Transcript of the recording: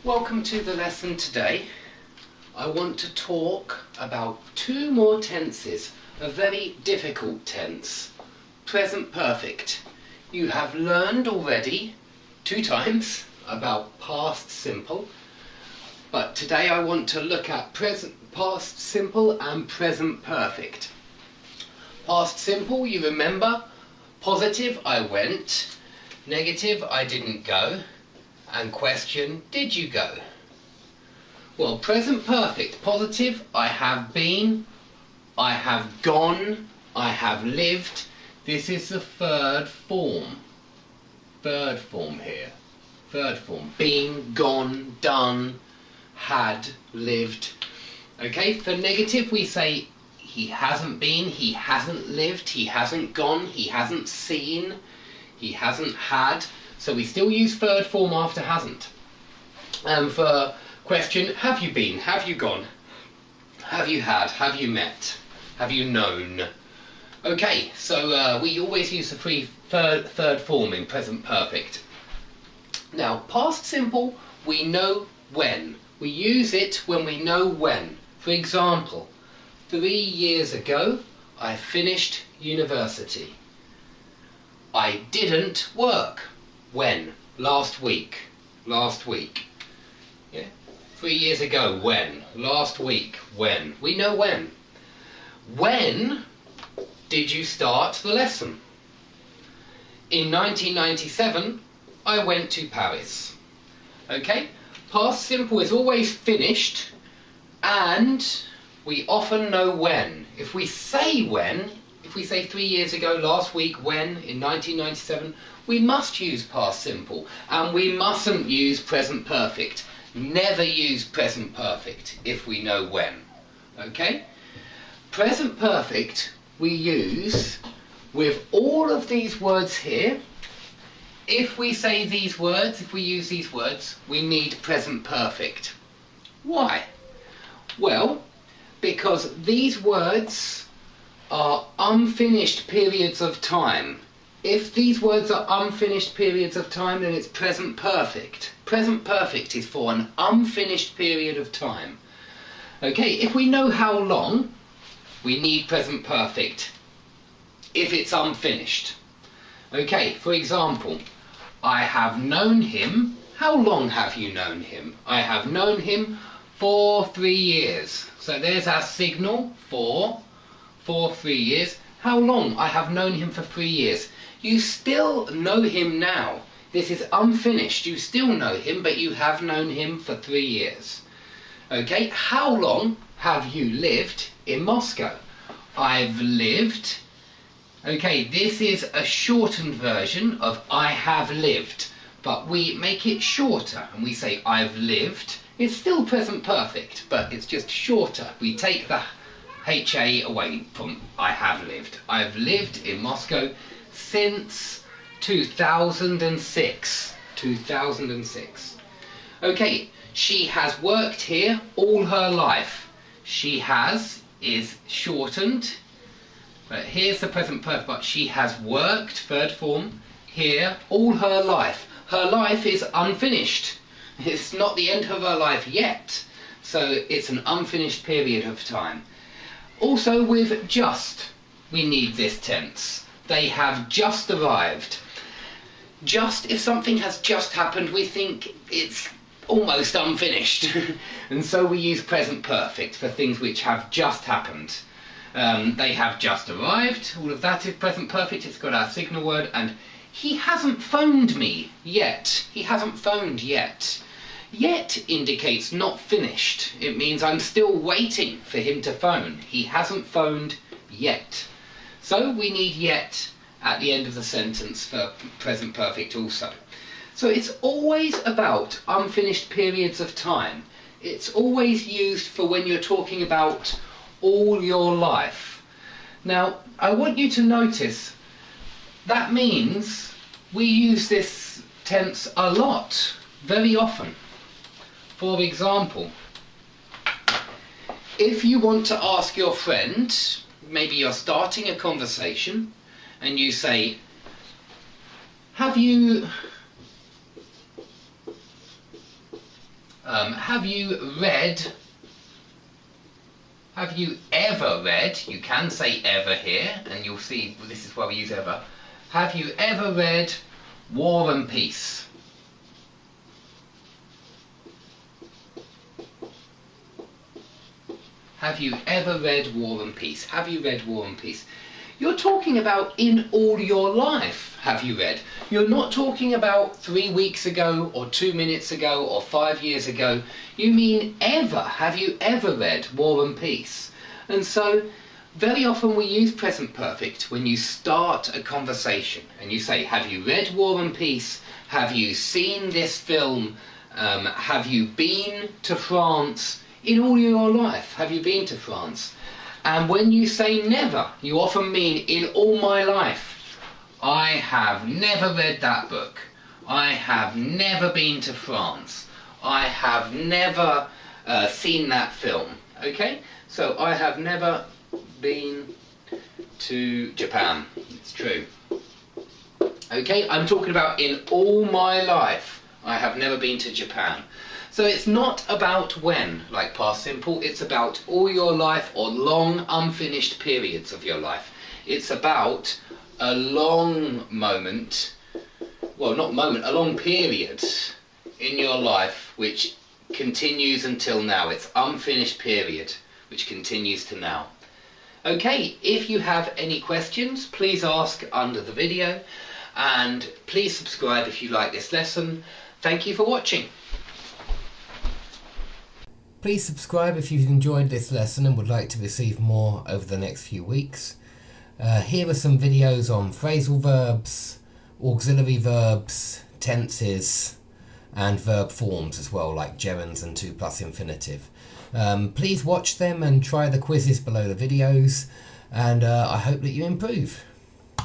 Welcome to the lesson today. I want to talk about two more tenses, a very difficult tense, present perfect. You have learned already 2 times about past simple, but today I want to look at past simple and present perfect. Past simple, you remember, positive, I went, negative, I didn't go, and question, did you go? Well, present perfect, positive, I have been, I have gone, I have lived. This is the third form here. Third form, been, gone, done, had, lived. Okay, for negative we say he hasn't been, he hasn't lived, he hasn't gone, he hasn't seen, he hasn't had. So we still use third form after hasn't. And for question, have you been, have you gone, have you had, have you met, have you known? Okay, so we always use the third form in present perfect. Now, past simple, we know when. We use it when we know when. For example, 3 years ago, I finished university. I didn't work. When? Last week. Last week. Yeah? 3 years ago, when? Last week, when? We know when. When did you start the lesson? In 1997, I went to Paris. Okay? Past simple is always finished, and we often know when. If we say when, if we say 3 years ago, last week, when, in 1997, we must use past simple, and we mustn't use present perfect. Never use present perfect if we know when. Okay? Present perfect we use with all of these words here. If we say these words, if we use these words, we need present perfect. Why? Well, because these words are unfinished periods of time. If these words are unfinished periods of time, then it's present perfect. Present perfect is for an unfinished period of time. Okay, if we know how long, we need present perfect if it's unfinished. Okay, for example, I have known him. How long have you known him? I have known him for 3 years. So there's our signal for 3 years. How long? I have known him for 3 years. You still know him now. This is unfinished. You still know him, but you have known him for 3 years. Okay, how long have you lived in Moscow? I've lived. Okay, this is a shortened version of I have lived, but we make it shorter and we say I've lived. It's still present perfect, but it's just shorter. We take the HA away from I have lived. I've lived in Moscow since 2006. 2006. Okay, she has worked here all her life. She has is shortened, but here's the present perfect, but she has worked, third form, here all her life. Her life is unfinished. It's not the end of her life yet, so it's an unfinished period of time. Also with just, we need this tense. They have just arrived. Just, if something has just happened, we think it's almost unfinished. And so we use present perfect for things which have just happened. They have just arrived. All of that is present perfect. It's got our signal word. And he hasn't phoned me yet. He hasn't phoned yet. Yet indicates not finished. It means I'm still waiting for him to phone. He hasn't phoned yet. So we need yet at the end of the sentence for present perfect also. So it's always about unfinished periods of time. It's always used for when you're talking about all your life. Now, I want you to notice that means we use this tense a lot, very often. For example, if you want to ask your friend, maybe you're starting a conversation, and you say, have you Have you read? Have you ever read? You can say ever here, and you'll see this is where we use ever. Have you ever read War and Peace? Have you ever read War and Peace? Have you read War and Peace? You're talking about in all your life, have you read? You're not talking about 3 weeks ago or 2 minutes ago or 5 years ago. You mean ever. Have you ever read War and Peace? And so very often we use present perfect when you start a conversation and you say, have you read War and Peace? Have you seen this film? Have you been to France? In all your life, have you been to France? And when you say never, you often mean in all my life. I have never read that book. I have never been to France. I have never seen that film. Okay? So I have never been to Japan. It's true. Okay? I'm talking about in all my life. I have never been to Japan. So it's not about when, like past simple, it's about all your life or long unfinished periods of your life. It's about a long moment, well not moment, a long period in your life which continues until now. It's unfinished period which continues to now. Okay, if you have any questions, please ask under the video, and please subscribe if you like this lesson. Thank you for watching. Please subscribe if you've enjoyed this lesson and would like to receive more over the next few weeks. Here are some videos on phrasal verbs, auxiliary verbs, tenses, and verb forms as well, like gerunds and 2+ infinitive. Please watch them and try the quizzes below the videos, and I hope that you improve.